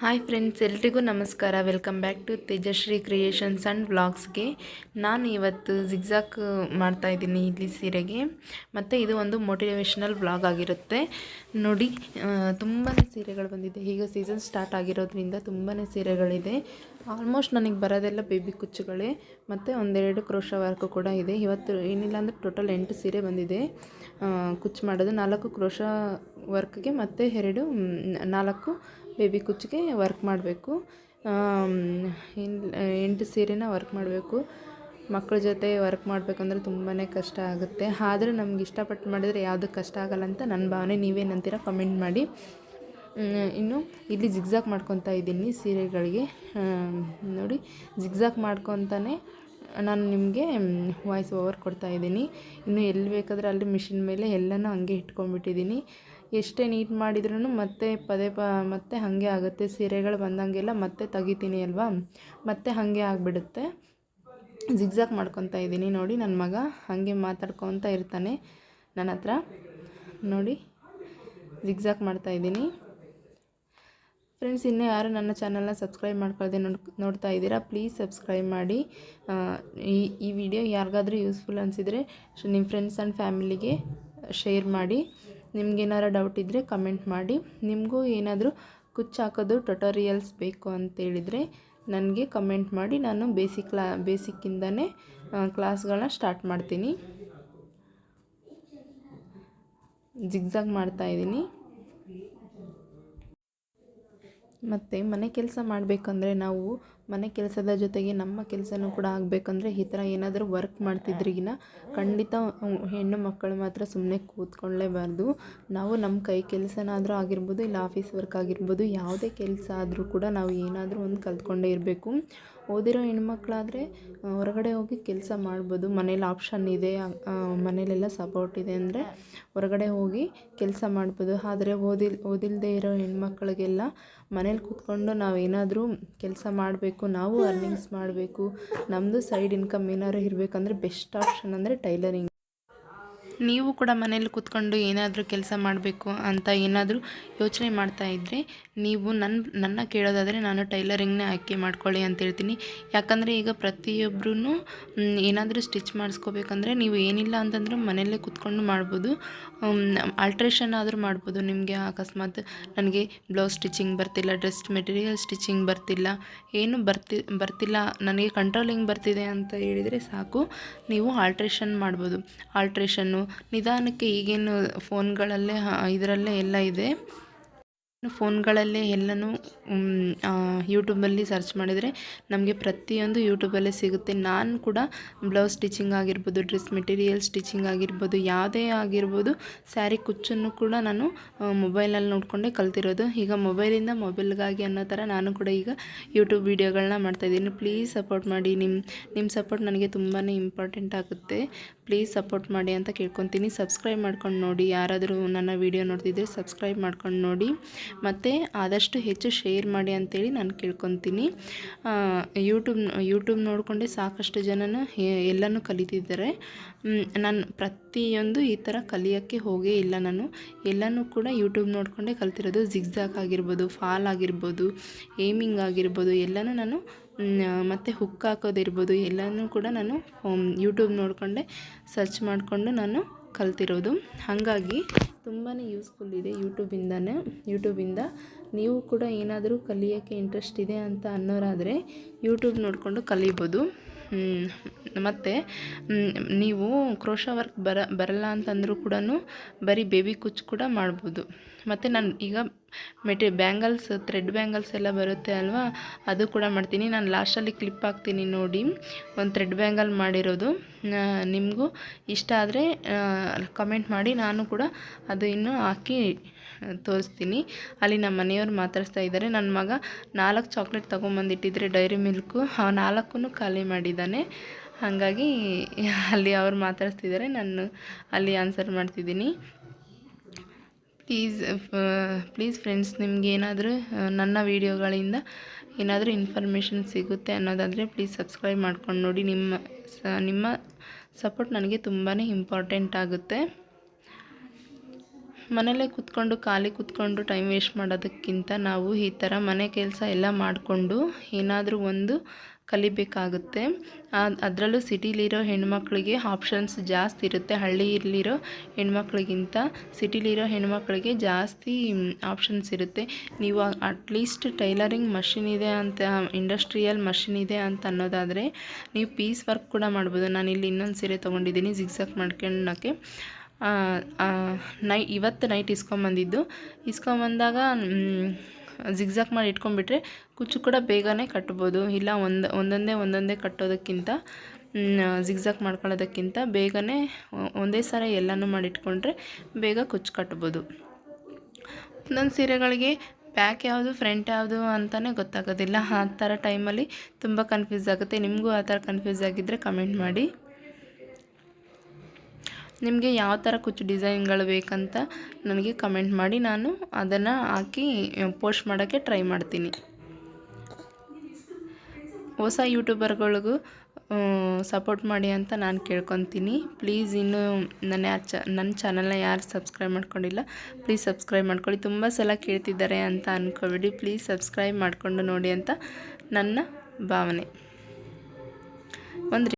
Hi friends, ಎಲ್ರಿಗೂ ನಮಸ್ಕಾರ. Welcome back to Tejashree creations and ವ್ಲಾಗ್ಸ್ಗೆ. ನಾನು ಇವತ್ತು ಜಿಗ್ಜಾಕ್ ಮಾಡ್ತಾಯಿದ್ದೀನಿ ಇಲ್ಲಿ ಸೀರೆಗೆ. ಮತ್ತು ಇದು ಒಂದು ಮೋಟಿವೇಶ್ನಲ್ ವ್ಲಾಗ್ ಆಗಿರುತ್ತೆ. ನೋಡಿ, ತುಂಬಾ ಸೀರೆಗಳು ಬಂದಿದೆ. ಈಗ ಸೀಸನ್ ಸ್ಟಾರ್ಟ್ ಆಗಿರೋದ್ರಿಂದ ತುಂಬಾ ಸೀರೆಗಳಿದೆ. ಆಲ್ಮೋಸ್ಟ್ ನನಗೆ ಬರೋದೆಲ್ಲ ಬೇಬಿ ಕುಚ್ಚುಗಳೇ ಮತ್ತು ಒಂದೆರಡು ಕ್ರೋಶ ವರ್ಕ್ ಕೂಡ ಇದೆ. ಇವತ್ತು ಏನಿಲ್ಲ ಅಂದರೆ ಟೋಟಲ್ 8 ಸೀರೆ ಬಂದಿದೆ. ಕುಚ್ಚು ಮಾಡೋದು 4 ಕ್ರೋಶ ವರ್ಕ್ಗೆ ಮತ್ತು 4 ಬೇಬಿ ಕುಚ್ಚಿಗೆ ವರ್ಕ್ ಮಾಡಬೇಕು. 8 ಸೀರೆನ ವರ್ಕ್ ಮಾಡಬೇಕು. ಮಕ್ಕಳ ಜೊತೆ ವರ್ಕ್ ಮಾಡಬೇಕಂದ್ರೆ ತುಂಬಾ ಕಷ್ಟ ಆಗುತ್ತೆ. ಆದರೂ ನಮ್ಗೆ ಇಷ್ಟಪಟ್ಟು ಮಾಡಿದರೆ ಯಾವುದೂ ಕಷ್ಟ ಆಗಲ್ಲ ಅಂತ ನನ್ನ ಭಾವನೆ. ನೀವೇನಂತೀರ ಕಮೆಂಟ್ ಮಾಡಿ. ಇನ್ನು ಇಲ್ಲಿ ಜಿಗ್ಜಾಕ್ ಮಾಡ್ಕೊತಾ ಇದ್ದೀನಿ ಸೀರೆಗಳಿಗೆ. ನೋಡಿ, ಜಿಗ್ಜಾಕ್ ಮಾಡ್ಕೊತಾನೆ ನಾನು ನಿಮಗೆ ವಾಯ್ಸ್ ಓವರ್ ಕೊಡ್ತಾಯಿದ್ದೀನಿ. ಇನ್ನು ಎಲ್ಲಿ ಬೇಕಾದರೆ ಅಲ್ಲಿ ಮಿಷಿನ್ ಮೇಲೆ ಎಲ್ಲನೂ ಹಂಗೆ ಇಟ್ಕೊಂಡ್ಬಿಟ್ಟಿದ್ದೀನಿ. ಎಷ್ಟೇ ನೀಟ್ ಮಾಡಿದ್ರೂ ಮತ್ತೆ ಹಾಗೆ ಆಗುತ್ತೆ. ಸೀರೆಗಳು ಬಂದಂಗೆಲ್ಲ ಮತ್ತೆ ತೆಗಿತೀನಿ ಅಲ್ವಾ, ಮತ್ತೆ ಹಾಗೆ ಆಗಿಬಿಡುತ್ತೆ. ಜಿಗ್ಜಾಕ್ ಮಾಡ್ಕೊತಾ ಇದ್ದೀನಿ. ನೋಡಿ, ನನ್ನ ಮಗ ಹಾಗೆ ಮಾತಾಡ್ಕೊತ ಇರ್ತಾನೆ ನನ್ನ ಹತ್ರ. ನೋಡಿ, ಜಿಗ್ಜಾಕ್ ಮಾಡ್ತಾಯಿದ್ದೀನಿ. ಫ್ರೆಂಡ್ಸ್, ಇನ್ನೂ ಯಾರು ನನ್ನ ಚಾನಲ್ನ ಸಬ್ಸ್ಕ್ರೈಬ್ ಮಾಡ್ಕೊಳ್ಳದೆ ನೋಡ್ತಾ ಇದ್ದೀರಾ, ಪ್ಲೀಸ್ ಸಬ್ಸ್ಕ್ರೈಬ್ ಮಾಡಿ. ಈ ವಿಡಿಯೋ ಯಾರಿಗಾದ್ರೂ ಯೂಸ್ಫುಲ್ ಅನಿಸಿದರೆ ನಿಮ್ಮ ಫ್ರೆಂಡ್ಸ್ ಆ್ಯಂಡ್ ಫ್ಯಾಮಿಲಿಗೆ ಶೇರ್ ಮಾಡಿ. ನಿಮ್ಗೇನಾರು ಡೌಟ್ ಇದ್ದರೆ ಕಮೆಂಟ್ ಮಾಡಿ. ನಿಮಗೂ ಏನಾದರೂ ಕುಚ್ಚು ಹಾಕೋದು ಟ್ಯುಟೋರಿಯಲ್ಸ್ ಬೇಕು ಅಂತೇಳಿದರೆ ನನಗೆ ಕಮೆಂಟ್ ಮಾಡಿ. ನಾನು ಬೇಸಿಕ್ಕಿಂದನೇ ಕ್ಲಾಸ್ಗಳನ್ನ ಸ್ಟಾರ್ಟ್ ಮಾಡ್ತೀನಿ. ಜಿಗ್ಜಾಗ್ ಮಾಡ್ತಾಯಿದ್ದೀನಿ. ಮತ್ತು ಮನೆ ಕೆಲಸ ಮಾಡಬೇಕಂದ್ರೆ ನಾವು ಮನೆ ಕೆಲಸದ ಜೊತೆಗೆ ನಮ್ಮ ಕೆಲಸನೂ ಕೂಡ ಆಗಬೇಕಂದ್ರೆ ಈ ಥರ ಏನಾದರೂ ವರ್ಕ್ ಮಾಡ್ತಿದ್ರಿಗಿನ ಖಂಡಿತ ಹೆಣ್ಣು ಮಕ್ಕಳು ಮಾತ್ರ ಸುಮ್ಮನೆ ಕೂತ್ಕೊಳ್ಳೇಬಾರ್ದು. ನಾವು ನಮ್ಮ ಕೈ ಕೆಲಸನಾದರೂ ಆಗಿರ್ಬೋದು, ಇಲ್ಲ ಆಫೀಸ್ ವರ್ಕ್ ಆಗಿರ್ಬೋದು, ಯಾವುದೇ ಕೆಲಸ ಆದರೂ ಕೂಡ ನಾವು ಏನಾದರೂ ಒಂದು ಕಲ್ತ್ಕೊಂಡೇ ಇರಬೇಕು. ಓದಿರೋ ಹೆಣ್ಮಕ್ಳಾದರೆ ಹೊರಗಡೆ ಹೋಗಿ ಕೆಲಸ ಮಾಡ್ಬೋದು. ಮನೇಲಿ ಆಪ್ಷನ್ ಇದೆ, ಮನೇಲೆಲ್ಲ ಸಪೋರ್ಟ್ ಇದೆ ಅಂದರೆ ಹೊರಗಡೆ ಹೋಗಿ ಕೆಲಸ ಮಾಡ್ಬೋದು. ಆದರೆ ಓದಿಲ್ಲದೆ ಇರೋ ಹೆಣ್ಮಕ್ಳಿಗೆಲ್ಲ ಮನೇಲಿ ಕೂತ್ಕೊಂಡು ನಾವೇನಾದರೂ ಕೆಲಸ ಮಾಡಬೇಕು, ನಾವು ಅರ್ನಿಂಗ್ಸ್ ಮಾಡಬೇಕು, ನಮ್ಮದು ಸೈಡ್ ಇನ್ಕಮ್ ಏನಾದ್ರು ಇರಬೇಕಂದ್ರೆ ಬೆಸ್ಟ್ ಆಪ್ಷನ್ ಅಂದರೆ ಟೈಲರಿಂಗ್. ನೀವು ಕೂಡ ಮನೇಲಿ ಕೂತ್ಕೊಂಡು ಏನಾದರೂ ಕೆಲಸ ಮಾಡಬೇಕು ಅಂತ ಏನಾದರೂ ಯೋಚನೆ ಮಾಡ್ತಾಯಿದ್ರೆ ನೀವು ನನ್ನ ಕೇಳೋದಾದರೆ ನಾನು ಟೈಲರಿಂಗ್ನೇ ಆಯ್ಕೆ ಮಾಡ್ಕೊಳ್ಳಿ ಅಂತ ಹೇಳ್ತೀನಿ. ಯಾಕಂದರೆ ಈಗ ಪ್ರತಿಯೊಬ್ಬರೂ ಏನಾದರೂ ಸ್ಟಿಚ್ ಮಾಡಿಸ್ಕೋಬೇಕಂದ್ರೆ ನೀವು ಏನಿಲ್ಲ ಅಂತಂದರೂ ಮನೆಯಲ್ಲೇ ಕೂತ್ಕೊಂಡು ಮಾಡ್ಬೋದು. ಆಲ್ಟ್ರೇಷನ್ ಆದರೂ ಮಾಡ್ಬೋದು. ನಿಮಗೆ ಅಕಸ್ಮಾತ್ ನನಗೆ ಬ್ಲೌಸ್ ಸ್ಟಿಚಿಂಗ್ ಬರ್ತಿಲ್ಲ, ಡ್ರೆಸ್ ಮೆಟೀರಿಯಲ್ ಸ್ಟಿಚಿಂಗ್ ಬರ್ತಿಲ್ಲ, ಏನು ಬರ್ತಿಲ್ಲ, ನನಗೆ ಕಂಟ್ರೋಲಿಂಗ್ ಬರ್ತಿದೆ ಅಂತ ಹೇಳಿದರೆ ಸಾಕು, ನೀವು ಆಲ್ಟ್ರೇಷನ್ ಮಾಡ್ಬೋದು. ಆಲ್ಟ್ರೇಷನ್ನು ನಿಧಾನಕ್ಕೆ ಈಗೇನು ಫೋನ್ಗಳಲ್ಲೇ ಇದರಲ್ಲೇ ಎಲ್ಲ ಇದೆ. ಫೋನ್ಗಳಲ್ಲೇ ಎಲ್ಲನೂ ಯೂಟ್ಯೂಬಲ್ಲಿ ಸರ್ಚ್ ಮಾಡಿದರೆ ನಮಗೆ ಪ್ರತಿಯೊಂದು ಯೂಟ್ಯೂಬಲ್ಲೇ ಸಿಗುತ್ತೆ. ನಾನು ಕೂಡ ಬ್ಲೌಸ್ ಸ್ಟಿಚಿಂಗ್ ಆಗಿರ್ಬೋದು, ಡ್ರೆಸ್ ಮೆಟೀರಿಯಲ್ ಸ್ಟಿಚಿಂಗ್ ಆಗಿರ್ಬೋದು, ಯಾವುದೇ ಆಗಿರ್ಬೋದು, ಸ್ಯಾರಿ ಕುಚ್ಚನ್ನು ಕೂಡ ನಾನು ಮೊಬೈಲಲ್ಲಿ ನೋಡಿಕೊಂಡೇ ಕಲ್ತಿರೋದು. ಈಗ ಮೊಬೈಲಿಂದ ಮೊಬೈಲ್ಗಾಗಿ ಅನ್ನೋ ಥರ ನಾನು ಕೂಡ ಈಗ ಯೂಟ್ಯೂಬ್ ವೀಡಿಯೋಗಳನ್ನ ಮಾಡ್ತಾಯಿದ್ದೀನಿ. ಪ್ಲೀಸ್ ಸಪೋರ್ಟ್ ಮಾಡಿ. ನಿಮ್ಮ ಸಪೋರ್ಟ್ ನನಗೆ ತುಂಬಾ ಇಂಪಾರ್ಟೆಂಟ್ ಆಗುತ್ತೆ. ಪ್ಲೀಸ್ ಸಪೋರ್ಟ್ ಮಾಡಿ ಅಂತ ಕೇಳ್ಕೊತೀನಿ. ಸಬ್ಸ್ಕ್ರೈಬ್ ಮಾಡ್ಕೊಂಡು ನೋಡಿ. ಯಾರಾದರೂ ನನ್ನ ವೀಡಿಯೋ ನೋಡ್ತಿದ್ರೆ ಸಬ್ಸ್ಕ್ರೈಬ್ ಮಾಡ್ಕೊಂಡು ನೋಡಿ. ಮತ್ತು ಆದಷ್ಟು ಹೆಚ್ಚು ಶೇರ್ ಮಾಡಿ ಅಂತೇಳಿ ನಾನು ಕೇಳ್ಕೊತೀನಿ. ಯೂಟ್ಯೂಬ್ ನೋಡಿಕೊಂಡೆ ಸಾಕಷ್ಟು ಜನನು ಎಲ್ಲನೂ ಕಲಿತಿದ್ದಾರೆ. ನಾನು ಪ್ರತಿಯೊಂದು ಈ ಥರ ಕಲಿಯೋಕ್ಕೆ ಹೋಗೇ ಇಲ್ಲ. ನಾನು ಎಲ್ಲನೂ ಕೂಡ ಯೂಟ್ಯೂಬ್ ನೋಡಿಕೊಂಡೇ ಕಲ್ತಿರೋದು. ಜಿಗ್ಜಾಗ್ ಆಗಿರ್ಬೋದು, ಫಾಲ್ ಆಗಿರ್ಬೋದು, ಏಮಿಂಗ್ ಆಗಿರ್ಬೋದು, ಎಲ್ಲನೂ ನಾನು ಮತ್ತು ಹುಕ್ ಹಾಕೋದಿರ್ಬೋದು, ಎಲ್ಲನೂ ಕೂಡ ನಾನು ಯೂಟ್ಯೂಬ್ ನೋಡಿಕೊಂಡೆ ಸರ್ಚ್ ಮಾಡಿಕೊಂಡು ನಾನು ಕಲ್ತಿರೋದು. ಹಾಗಾಗಿ ತುಂಬಾ ಯೂಸ್ಫುಲ್ ಇದೆ ಯೂಟ್ಯೂಬಿಂದ. ನೀವು ಕೂಡ ಏನಾದರೂ ಕಲಿಯೋಕ್ಕೆ ಇಂಟ್ರೆಸ್ಟ್ ಇದೆ ಅಂತ ಅನ್ನೋರಾದರೆ ಯೂಟ್ಯೂಬ್ ನೋಡಿಕೊಂಡು ಕಲಿಬೋದು. ಮತ್ತು ನೀವು ಕ್ರೋಶ ವರ್ಕ್ ಬರಲ್ಲ ಅಂತಂದರೂ ಕೂಡ ಬರೀ ಬೇಬಿ ಕುಚ್ಚು ಕೂಡ ಮಾಡ್ಬೋದು. ಮತ್ತು ನಾನು ಈಗ ಬ್ಯಾಂಗಲ್ಸ್, ಥ್ರೆಡ್ ಬ್ಯಾಂಗಲ್ಸ್ ಎಲ್ಲ ಬರುತ್ತೆ ಅಲ್ವಾ, ಅದು ಕೂಡ ಮಾಡ್ತೀನಿ. ನಾನು ಲಾಸ್ಟಲ್ಲಿ ಕ್ಲಿಪ್ ಹಾಕ್ತೀನಿ ನೋಡಿ, ಒಂದು ಥ್ರೆಡ್ ಬ್ಯಾಂಗಲ್ ಮಾಡಿರೋದು. ನಿಮಗೂ ಇಷ್ಟ ಆದರೆ ಕಮೆಂಟ್ ಮಾಡಿ, ನಾನು ಕೂಡ ಅದು ಇನ್ನೂ ಹಾಕಿ ತೋರಿಸ್ತೀನಿ. ಅಲ್ಲಿ ನಮ್ಮ ಮನೆಯವ್ರು ಮಾತಾಡಿಸ್ತಾ ಇದ್ದಾರೆ. ನನ್ನ ಮಗ 4 ಚಾಕ್ಲೇಟ್ ತೊಗೊಂಬಂದಿಟ್ಟಿದ್ರೆ ಡೈರಿ ಮಿಲ್ಕು, 4 ಖಾಲಿ ಮಾಡಿದ್ದಾನೆ. ಹಾಗಾಗಿ ಅಲ್ಲಿ ಅವ್ರು ಮಾತಾಡ್ತಿದ್ದಾರೆ, ನಾನು ಅಲ್ಲಿ ಆನ್ಸರ್ ಮಾಡ್ತಿದ್ದೀನಿ. ಪ್ಲೀಸ್ ಫ್ರೆಂಡ್ಸ್, ನಿಮಗೇನಾದರೂ ನನ್ನ ವೀಡಿಯೋಗಳಿಂದ ಏನಾದರೂ ಇನ್ಫಾರ್ಮೇಷನ್ ಸಿಗುತ್ತೆ ಅನ್ನೋದಾದರೆ ಪ್ಲೀಸ್ ಸಬ್ಸ್ಕ್ರೈಬ್ ಮಾಡ್ಕೊಂಡು ನೋಡಿ. ನಿಮ್ಮ ಸಪೋರ್ಟ್ ನನಗೆ ತುಂಬಾ ಇಂಪಾರ್ಟೆಂಟ್ ಆಗುತ್ತೆ. ಮನೇಲೇ ಕೂತ್ಕೊಂಡು ಖಾಲಿ ಕೂತ್ಕೊಂಡು ಟೈಮ್ ವೇಸ್ಟ್ ಮಾಡೋದಕ್ಕಿಂತ ನಾವು ಈ ಥರ ಮನೆ ಕೆಲಸ ಎಲ್ಲ ಮಾಡಿಕೊಂಡು ಏನಾದರೂ ಒಂದು ಕಲಿಬೇಕಾಗುತ್ತೆ. ಅದರಲ್ಲೂ ಸಿಟಿಲಿರೋ ಹೆಣ್ಮಕ್ಳಿಗೆ ಆಪ್ಷನ್ಸ್ ಜಾಸ್ತಿ ಇರುತ್ತೆ. ಹಳ್ಳಿಯಲ್ಲಿರೋ ಹೆಣ್ಮಕ್ಳಿಗಿಂತ ಸಿಟಿಲಿರೋ ಹೆಣ್ಮಕ್ಳಿಗೆ ಜಾಸ್ತಿ ಆಪ್ಷನ್ಸ್ ಇರುತ್ತೆ. ನೀವು ಅಟ್ಲೀಸ್ಟ್ ಟೈಲರಿಂಗ್ ಮಷಿನ್ ಇದೆ ಅಂತ, ಇಂಡಸ್ಟ್ರಿಯಲ್ ಮಷಿನ್ ಇದೆ ಅಂತ ಅನ್ನೋದಾದರೆ ನೀವು ಪೀಸ್ ವರ್ಕ್ ಕೂಡ ಮಾಡ್ಬೋದು. ನಾನಿಲ್ಲಿ ಇನ್ನೊಂದು ಸೀರೆ ತೊಗೊಂಡಿದ್ದೀನಿ ಜಿಗ್ಸಾಕ್ ಮಾಡ್ಕೊಳ್ಳೋಕ್ಕೆ. ಇವತ್ತು ನೈಟ್ ಇಸ್ಕೊಂಬಂದಾಗ ಜಿಗ್ಸಾಕ್ ಮಾಡಿ ಇಟ್ಕೊಂಡ್ಬಿಟ್ರೆ ಕುಚ್ಚು ಕೂಡ ಬೇಗನೆ ಕಟ್ಬೋದು. ಇಲ್ಲ ಒಂದೊಂದೇ ಕಟ್ಟೋದಕ್ಕಿಂತ ಜಿಗ್ಸಾಕ್ ಮಾಡ್ಕೊಳ್ಳೋದಕ್ಕಿಂತ ಬೇಗನೆ ಒಂದೇ ಸಲ ಎಲ್ಲನೂ ಮಾಡಿಟ್ಕೊಂಡ್ರೆ ಬೇಗ ಕುಚ್ಚು ಕಟ್ಬೋದು. ಒಂದೊಂದು ಸೀರೆಗಳಿಗೆ ಬ್ಯಾಕ್ ಯಾವುದು ಫ್ರಂಟ್ ಯಾವುದು ಅಂತಲೇ ಗೊತ್ತಾಗೋದಿಲ್ಲ. ಆ ಥರ ಟೈಮಲ್ಲಿ ತುಂಬ ಕನ್ಫ್ಯೂಸ್ ಆಗುತ್ತೆ. ನಿಮಗೂ ಆ ಥರ ಕನ್ಫ್ಯೂಸ್ ಆಗಿದ್ದರೆ ಕಮೆಂಟ್ ಮಾಡಿ. ನಿಮಗೆ ಯಾವ ಥರ ಕುಚ್ಚು ಡಿಸೈನ್ಗಳು ಬೇಕಂತ ನನಗೆ ಕಮೆಂಟ್ ಮಾಡಿ, ನಾನು ಅದನ್ನು ಹಾಕಿ ಪೋಸ್ಟ್ ಮಾಡೋಕ್ಕೆ ಟ್ರೈ ಮಾಡ್ತೀನಿ. ಹೊಸ ಯೂಟ್ಯೂಬರ್ಗಳಿಗೂ ಸಪೋರ್ಟ್ ಮಾಡಿ ಅಂತ ನಾನು ಕೇಳ್ಕೊತೀನಿ. ಪ್ಲೀಸ್ ಇನ್ನೂ ನನ್ನ ಚಾನಲ್ನ ಯಾರು ಸಬ್ಸ್ಕ್ರೈಬ್ ಮಾಡ್ಕೊಂಡಿಲ್ಲ ಪ್ಲೀಸ್ ಸಬ್ಸ್ಕ್ರೈಬ್ ಮಾಡ್ಕೊಳ್ಳಿ. ತುಂಬ ಸಲ ಕೇಳ್ತಿದ್ದಾರೆ ಅಂತ ಅಂದ್ಕೊಬೇಡಿ. ಪ್ಲೀಸ್ ಸಬ್ಸ್ಕ್ರೈಬ್ ಮಾಡಿಕೊಂಡು ನೋಡಿ ಅಂತ ನನ್ನ ಭಾವನೆ.